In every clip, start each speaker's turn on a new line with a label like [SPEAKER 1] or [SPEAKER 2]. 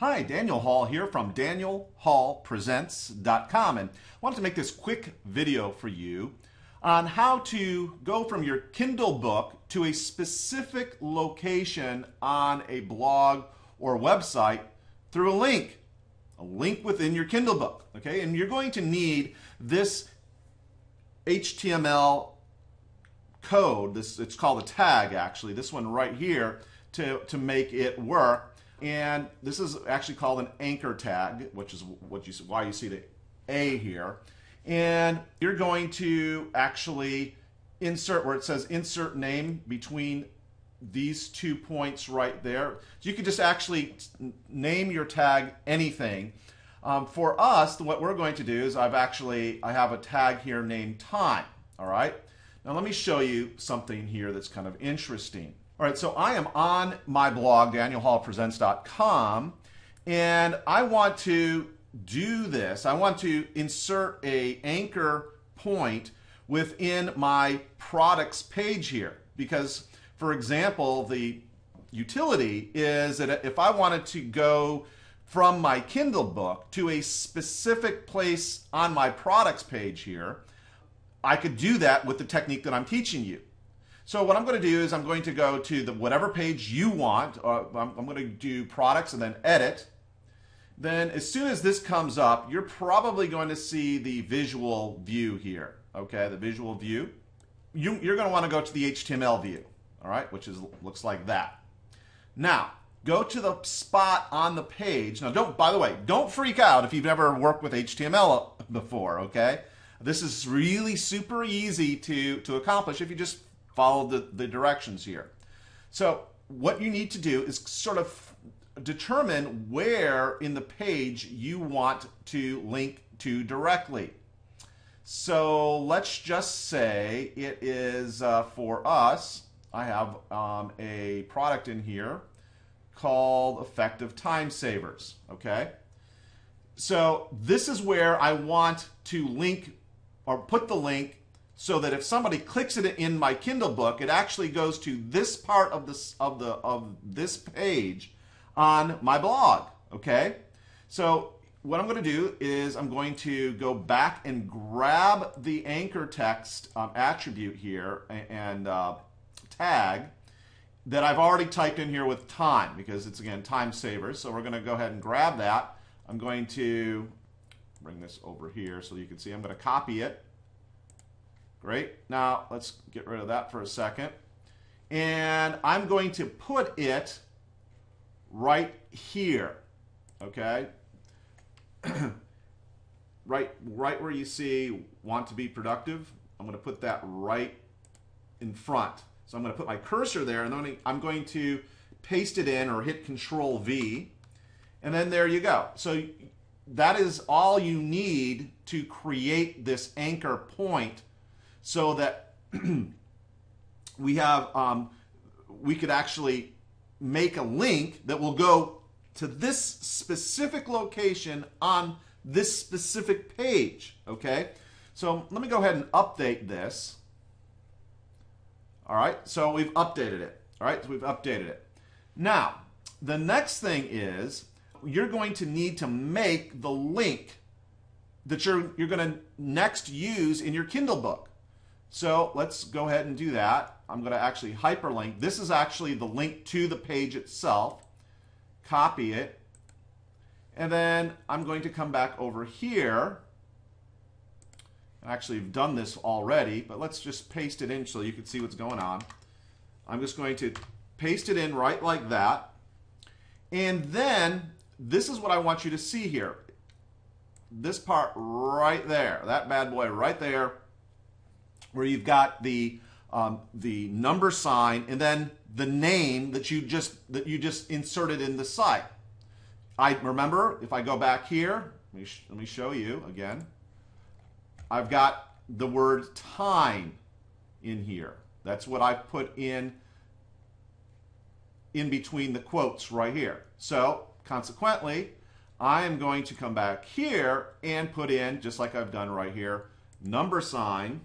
[SPEAKER 1] Hi, Daniel Hall here from DanielHallPresents.com, and I wanted to make this quick video for you on how to go from your Kindle book to a specific location on a blog or website through a link within your Kindle book. Okay, and you're going to need this HTML code. It's called a tag, actually. This one right here to make it work. And this is actually called an anchor tag, which is why you see the A here. And you're going to actually insert where it says insert name between these 2 points right there. So you can just actually name your tag anything. For us, what we're going to do is I have a tag here named time. All right. Now let me show you something here that's kind of interesting. All right, so I am on my blog, DanielHallPresents.com, and I want to do this. I want to insert an anchor point within my products page here because, for example, the utility is that if I wanted to go from my Kindle book to a specific place on my products page here, I could do that with the technique that I'm teaching you. So what I'm going to do is I'm going to go to whatever page you want. I'm going to do products and then edit. Then as soon as this comes up, you're probably going to see the visual view here. Okay, the visual view. You're going to want to go to the HTML view, all right, which looks like that. Now, go to the spot on the page. Now, by the way, don't freak out if you've never worked with HTML before, okay? This is really super easy to accomplish if you just follow the directions here. So what you need to do is sort of determine where in the page you want to link to directly. So let's just say it is for us, I have a product in here called Effective Time Savers. Okay, so this is where I want to link or put the link so that if somebody clicks it in my Kindle book, it actually goes to this part of this page on my blog. Okay, so what I'm going to do is I'm going to go back and grab the anchor text attribute here and tag that I've already typed in here with time because it's again time savers. So we're going to go ahead and grab that. I'm going to bring this over here so you can see. I'm going to copy it. Great. Now let's get rid of that for a second. And I'm going to put it right here. Okay? right where you see want to be productive. I'm going to put that right in front. So I'm going to put my cursor there and then I'm going to paste it in or hit Control V. And then there you go. So that is all you need to create this anchor point so that we could actually make a link that will go to this specific location on this specific page. Okay, so let me go ahead and update this. All right, so we've updated it. All right, so we've updated it. Now, the next thing is you're going to need to make the link that you're going to next use in your Kindle book. So let's go ahead and do that. I'm going to actually hyperlink. This is actually the link to the page itself. Copy it. And then I'm going to come back over here. Actually, I've done this already, but let's just paste it in so you can see what's going on. I'm just going to paste it in right like that. And then this is what I want you to see here. This part right there, that bad boy right there, where you've got the number sign and then the name that you just inserted in the site. I remember if I go back here, let me show you again. I've got the word time in here. That's what I put in between the quotes right here. So consequently, I am going to come back here and put in, just like I've done right here, number sign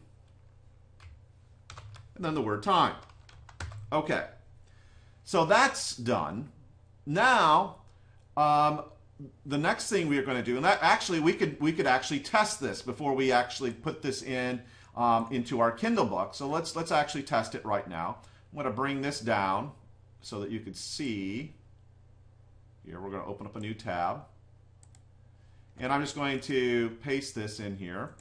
[SPEAKER 1] and then the word time. Okay, so that's done. Now The next thing we are going to do, and that actually we could actually test this before we actually put this in into our Kindle book. So let's actually test it right now. I'm going to bring this down so that you can see. Here we're going to open up a new tab, and I'm just going to paste this in here.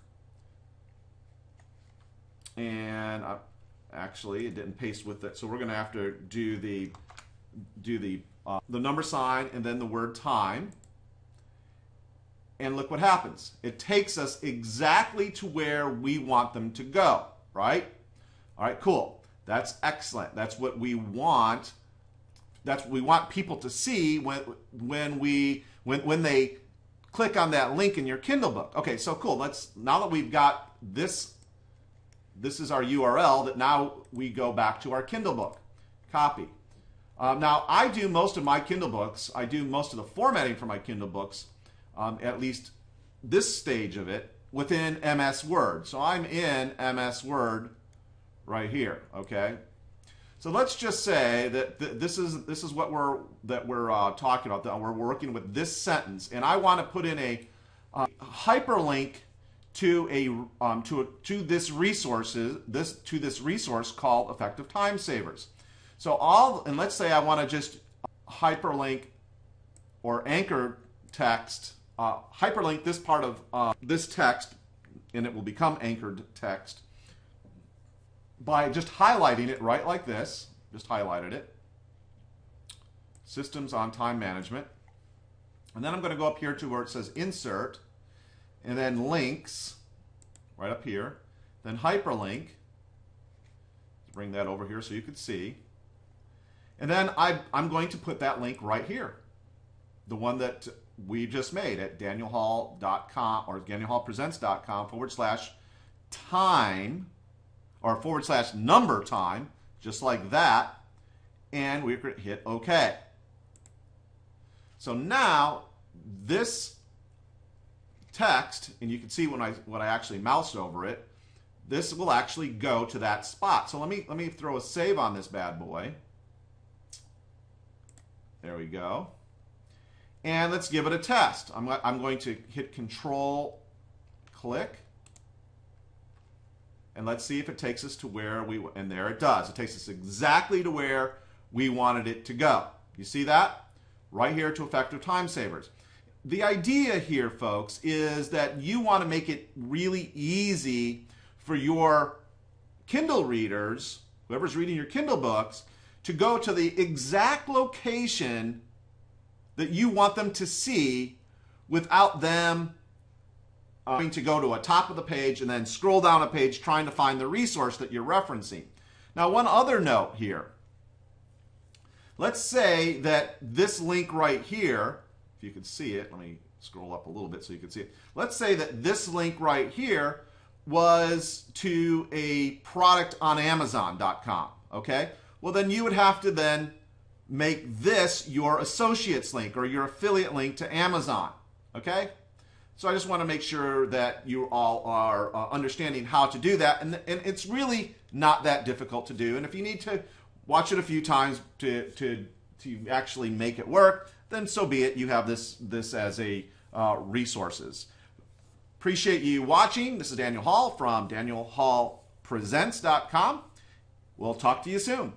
[SPEAKER 1] And actually, it didn't paste with it, so we're going to have to do the number sign and then the word time. And look what happens. It takes us exactly to where we want them to go, right? All right, cool. That's excellent. That's what we want. That's what we want people to see when they click on that link in your Kindle book. Okay, so cool. Now that we've got this is our URL, that now we go back to our Kindle book. Copy. Now, I do most of my Kindle books, I do most of the formatting for my Kindle books, at least this stage of it, within MS Word. So I'm in MS Word right here, okay? So let's just say that this is what we're talking about. That we're working with this sentence, and I want to put in a hyperlink to this resource called Effective Time Savers. So let's say I want to just hyperlink or anchor text, hyperlink this part of this text, and it will become anchored text by just highlighting it right like this. Just highlighted it. Systems on Time Management. And then I'm going to go up here to where it says Insert, and then Links, right up here. Then Hyperlink. Let's bring that over here so you can see. And then I'm going to put that link right here. The one that we just made at danielhall.com or danielhallpresents.com/time or /number time, just like that. And we're going to hit OK. So now this text, and you can see when I actually moused over it, this will actually go to that spot. So let me throw a save on this bad boy. There we go. And let's give it a test. I'm going to hit Control click, and let's see if it takes us to where and there it does. It takes us exactly to where we wanted it to go. You see that? Right here to Effective Time Savers. The idea here, folks, is that you want to make it really easy for your Kindle readers, whoever's reading your Kindle books, to go to the exact location that you want them to see without them having to go to a top of the page and then scroll down a page trying to find the resource that you're referencing. Now, one other note here. Let's say that this link right here, if you can see it, let me scroll up a little bit so you can see it. Let's say that this link right here was to a product on Amazon.com, okay? Well, then you would have to then make this your associates link or your affiliate link to Amazon, okay? So I just want to make sure that you all are understanding how to do that, and it's really not that difficult to do. And if you need to watch it a few times to actually make it work, then so be it. You have this as a resources. Appreciate you watching. This is Daniel Hall from danielhallpresents.com. We'll talk to you soon.